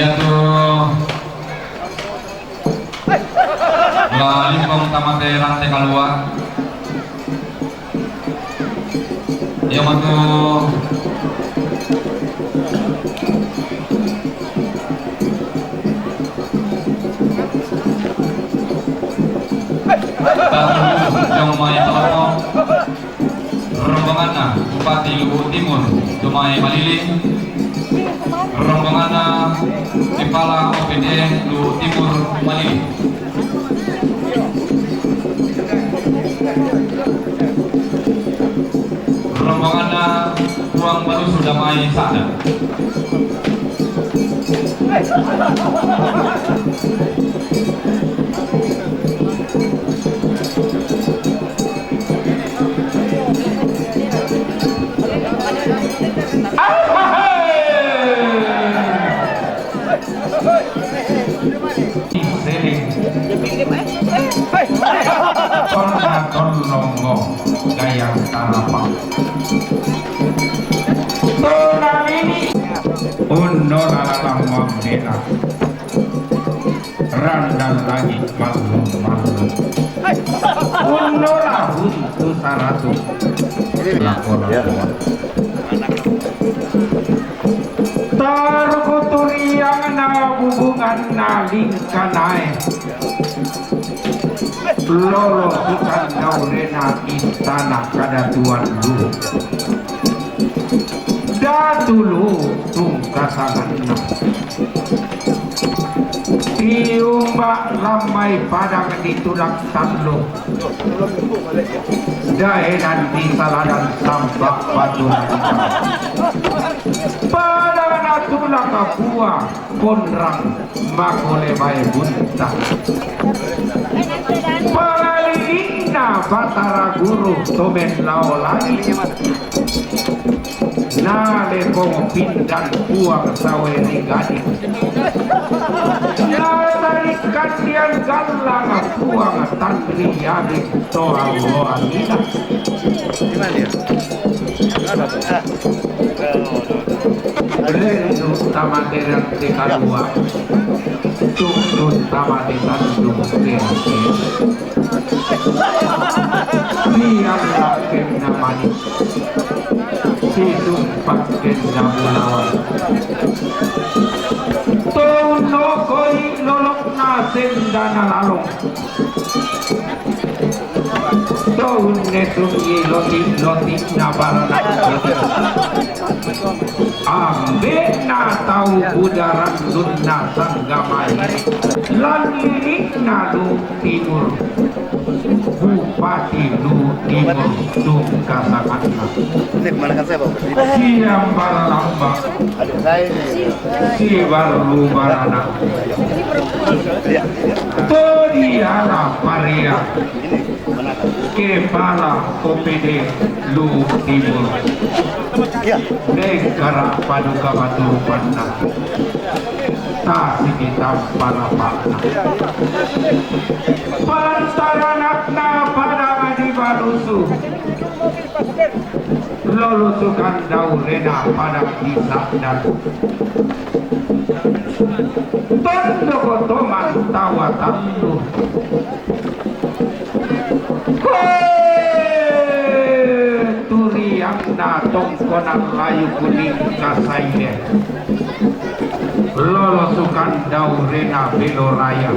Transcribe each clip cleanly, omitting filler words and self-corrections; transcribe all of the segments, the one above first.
Iya tuh lalimpong tamate rantai kalua. Iya tuh yang mai telepon rombongan Bupati Luhut Timur Dumai Malili, rombongan Kepala OPD Luhut Timur Malili, rombongan Ruang Baru sudah mai sadar. Tolongo gayang tarapak tolang ini undo lalang membela randang lagi malu-malu undo lahun tu saratu lapor-lapor terkuturiang na hubungan na lingkanay lolo ikan daurena istana kadatuan dulu datulu tungkasanganna tiumbak ramai padang ditulak tanlu daenan di saladan tambak baturan padana tulak buah konrang makole bae buntah Palalina Batara Guru Tomen Laolani Nale kong pindan puang saweri gading Natari kandian galang puang tandri yabik toa woanina Redu tamate ranti kalua Tundun tamate tandung kreasi Biarlah kena manis Sidung pakai jamulawan Tono koi lolok nasen dana lalong Toun netung ye loti nabarana Ambe na tau budaran lunna sanggamai Lan lirik na lu timur Bupati Luhut Timur Tungkasanganna Siang balalamba Si baru barana Todiala Paria Kepala OPD Luhut Timur Negara Paduka Baturupanna Tasik hitam Palapakna Pantaranakna pada Adi Balusu Lolusukan daurena pada kisah dan Tondo kotoman tawa tandu Turiangna tongkonan layu kuning kasaide Lolosukan daurena beloraya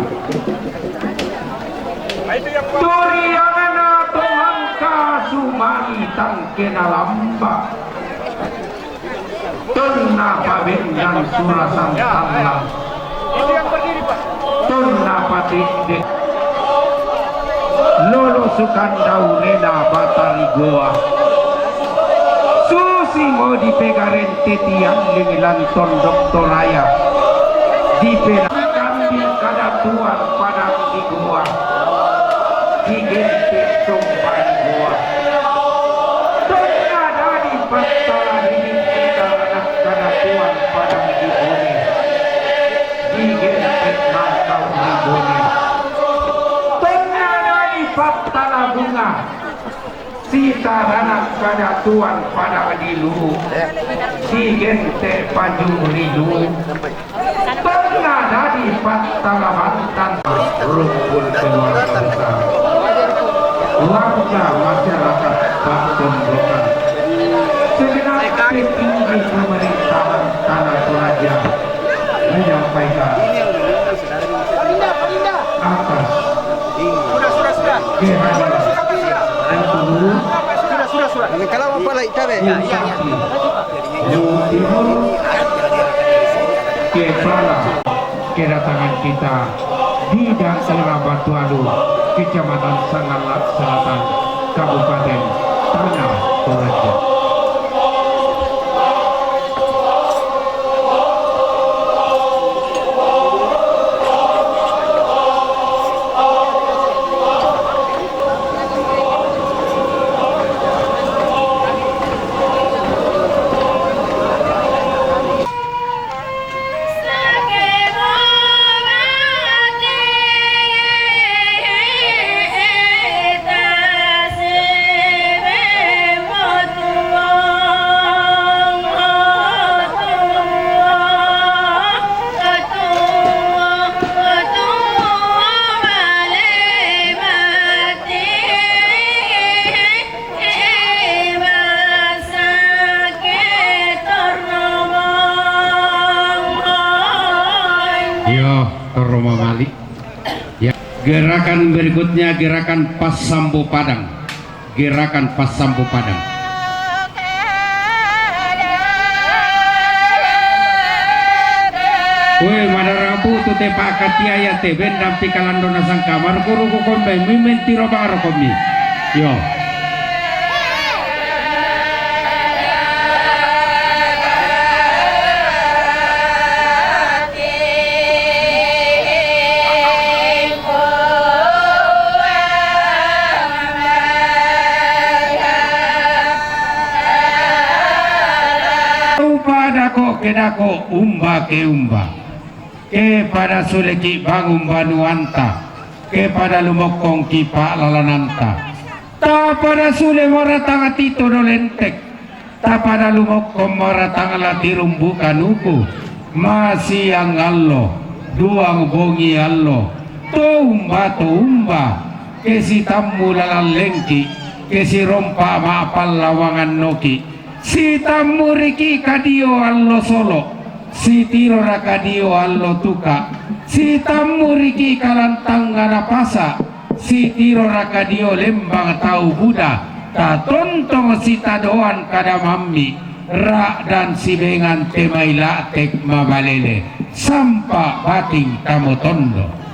Turiangna Tuhan kasumani tangkena lamba Tuna pabendan surasan tanglang Tuna patik Lolosukan daurena batari goa Susi mau dipegaren tetiang lingilan tondok toraya Dipegakan di kadatuan padang di goa Digente sompai goa Tengada di pantala ini kita anak kadatuan padang di bone Digente mantau di bone Tengada di pantala bunga Sita anak kadatuan padang di luhut Digente pajung ridu cepat talamantan rumpun keluarga besar warga masyarakat Bak Tondokan segenap petinggi pemerintahan Tanah Toraja menyampaikan atas kehadiran kalau apa lagi cabe ya Timur kepala kedatangan kita di daerah Batualu, Kecamatan Sangalat Selatan, Kabupaten Tanah Toraja. Gerakan berikutnya gerakan Pas Sambo Padang. Gerakan Pas Sambo Padang. Woi madarabu tu te pakatia ya te bendam pikalando nasang kamar guru ko kombe mimenti robang rokomi. Yo. Kedako umba ke umba kepada suleki bangun banuanta kepada lumokong kipa lalananta ta pada sule moratanga tito dolentek ta pada lumokong moratanga latirum bukan uku masih yang allo duang bongi allo to umba kesi tammu lalan lengki kesi rompa maapal lawangan noki si tamuriki kadio allo solo si tirora kadio allo tuka si tamuriki kalantang pasa si tirora kadio lembang tau buda ta tontong si tadoan kada mammi ra dan si bengan temai latek mabalele sampa bating tamu tondo.